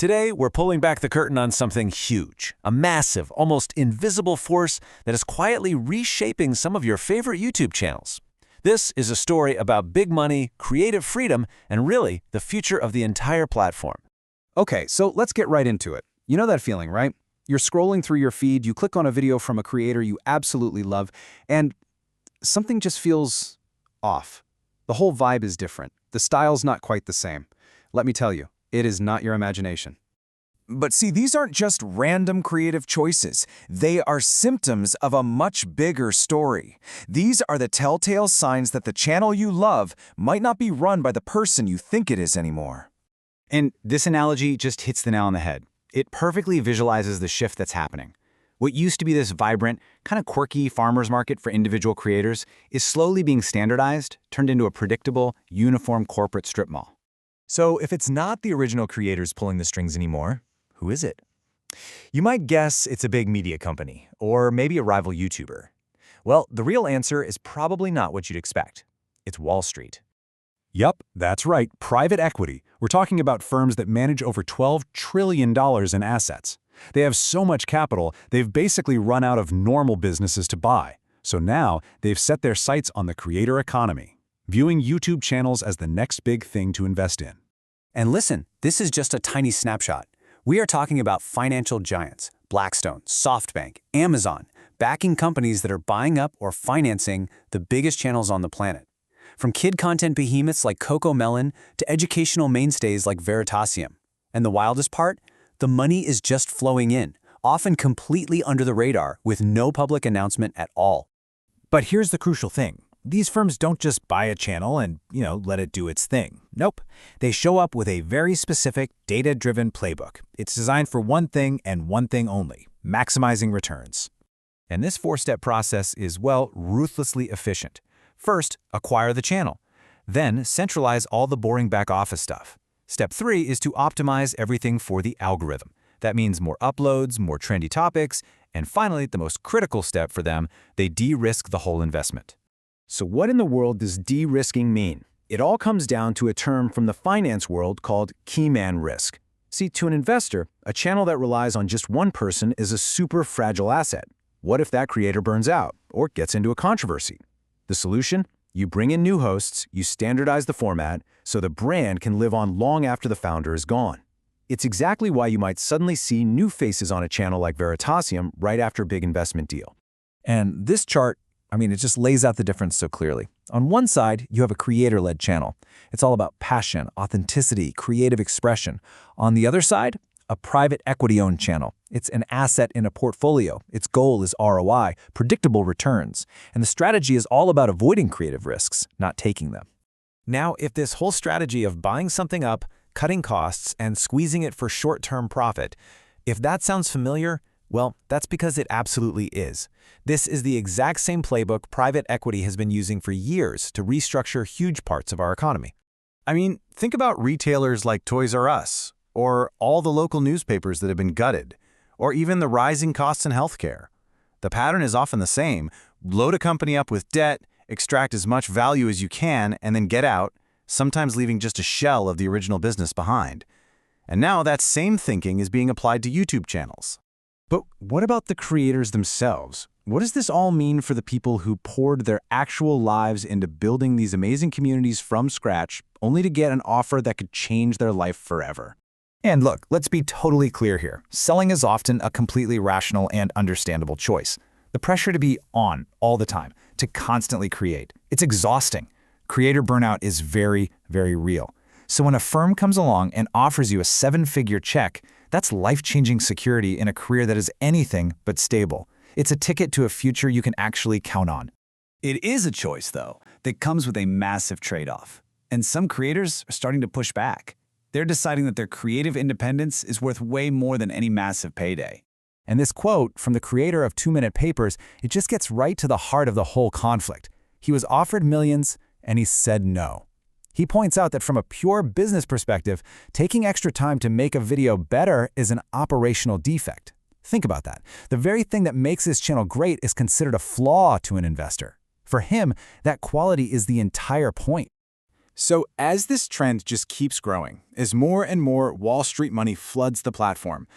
Today, we're pulling back the curtain on something huge, a massive, almost invisible force that is quietly reshaping some of your favorite YouTube channels. This is a story about big money, creative freedom, and really, the future of the entire platform. Okay, so let's get right into it. You know that feeling, right? You're scrolling through your feed, you click on a video from a creator you absolutely love, and something just feels off. The whole vibe is different. The style's not quite the same. Let me tell you, it is not your imagination. But see, these aren't just random creative choices. They are symptoms of a much bigger story. These are the telltale signs that the channel you love might not be run by the person you think it is anymore. And this analogy just hits the nail on the head. It perfectly visualizes the shift that's happening. What used to be this vibrant, kind of quirky farmer's market for individual creators is slowly being standardized, turned into a predictable, uniform corporate strip mall. So if it's not the original creators pulling the strings anymore, who is it? You might guess it's a big media company, or maybe a rival YouTuber. Well, the real answer is probably not what you'd expect. It's Wall Street. Yup, that's right, private equity. We're talking about firms that manage over $12 trillion in assets. They have so much capital, they've basically run out of normal businesses to buy. So now, they've set their sights on the creator economy, viewing YouTube channels as the next big thing to invest in. And listen, this is just a tiny snapshot. We are talking about financial giants, Blackstone, SoftBank, Amazon, backing companies that are buying up or financing the biggest channels on the planet. From kid content behemoths like CoComelon to educational mainstays like Veritasium. And the wildest part? The money is just flowing in, often completely under the radar with no public announcement at all. But here's the crucial thing. These firms don't just buy a channel and, let it do its thing. Nope. They show up with a very specific, data-driven playbook. It's designed for one thing and one thing only, maximizing returns. And this four-step process is, well, ruthlessly efficient. First, acquire the channel. Then, centralize all the boring back-office stuff. Step 3 is to optimize everything for the algorithm. That means more uploads, more trendy topics, and finally, the most critical step for them, they de-risk the whole investment. So what in the world does de-risking mean? It all comes down to a term from the finance world called key man risk. See, to an investor, a channel that relies on just one person is a super fragile asset. What if that creator burns out or gets into a controversy? The solution? You bring in new hosts, you standardize the format, so the brand can live on long after the founder is gone. It's exactly why you might suddenly see new faces on a channel like Veritasium right after a big investment deal. And this chart, it just lays out the difference so clearly. On one side, you have a creator-led channel. It's all about passion, authenticity, creative expression. On the other side, a private equity-owned channel. It's an asset in a portfolio. Its goal is ROI, predictable returns. And the strategy is all about avoiding creative risks, not taking them. Now, if this whole strategy of buying something up, cutting costs, and squeezing it for short-term profit, if that sounds familiar, well, that's because it absolutely is. This is the exact same playbook private equity has been using for years to restructure huge parts of our economy. Think about retailers like Toys R Us, or all the local newspapers that have been gutted, or even the rising costs in healthcare. The pattern is often the same: load a company up with debt, extract as much value as you can, and then get out, sometimes leaving just a shell of the original business behind. And now that same thinking is being applied to YouTube channels. But what about the creators themselves? What does this all mean for the people who poured their actual lives into building these amazing communities from scratch, only to get an offer that could change their life forever? And look, let's be totally clear here. Selling is often a completely rational and understandable choice. The pressure to be on all the time, to constantly create, it's exhausting. Creator burnout is very, very real. So when a firm comes along and offers you a 7-figure check, that's life-changing security in a career that is anything but stable. It's a ticket to a future you can actually count on. It is a choice, though, that comes with a massive trade-off. And some creators are starting to push back. They're deciding that their creative independence is worth way more than any massive payday. And this quote from the creator of 2-Minute Papers, it just gets right to the heart of the whole conflict. He was offered millions, and he said no. He points out that from a pure business perspective, taking extra time to make a video better is an operational defect. Think about that. The very thing that makes this channel great is considered a flaw to an investor. For him, that quality is the entire point. So as this trend just keeps growing, as more and more Wall Street money floods the platform,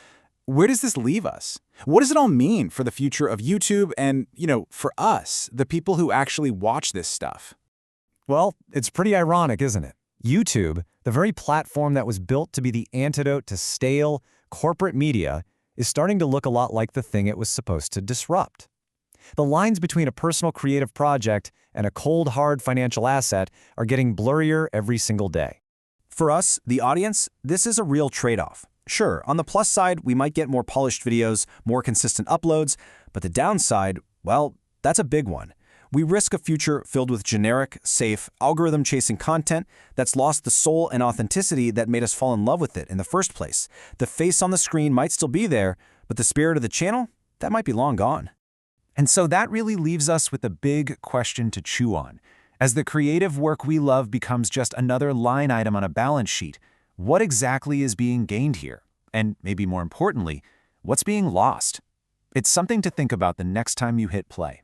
where does this leave us? What does it all mean for the future of YouTube and, for us, the people who actually watch this stuff? Well, it's pretty ironic, isn't it? YouTube, the very platform that was built to be the antidote to stale, corporate media, is starting to look a lot like the thing it was supposed to disrupt. The lines between a personal creative project and a cold, hard financial asset are getting blurrier every single day. For us, the audience, this is a real trade-off. Sure, on the plus side, we might get more polished videos, more consistent uploads, but the downside, well, that's a big one. We risk a future filled with generic, safe, algorithm-chasing content that's lost the soul and authenticity that made us fall in love with it in the first place. The face on the screen might still be there, but the spirit of the channel, that might be long gone. And so that really leaves us with a big question to chew on. As the creative work we love becomes just another line item on a balance sheet, what exactly is being gained here? And maybe more importantly, what's being lost? It's something to think about the next time you hit play.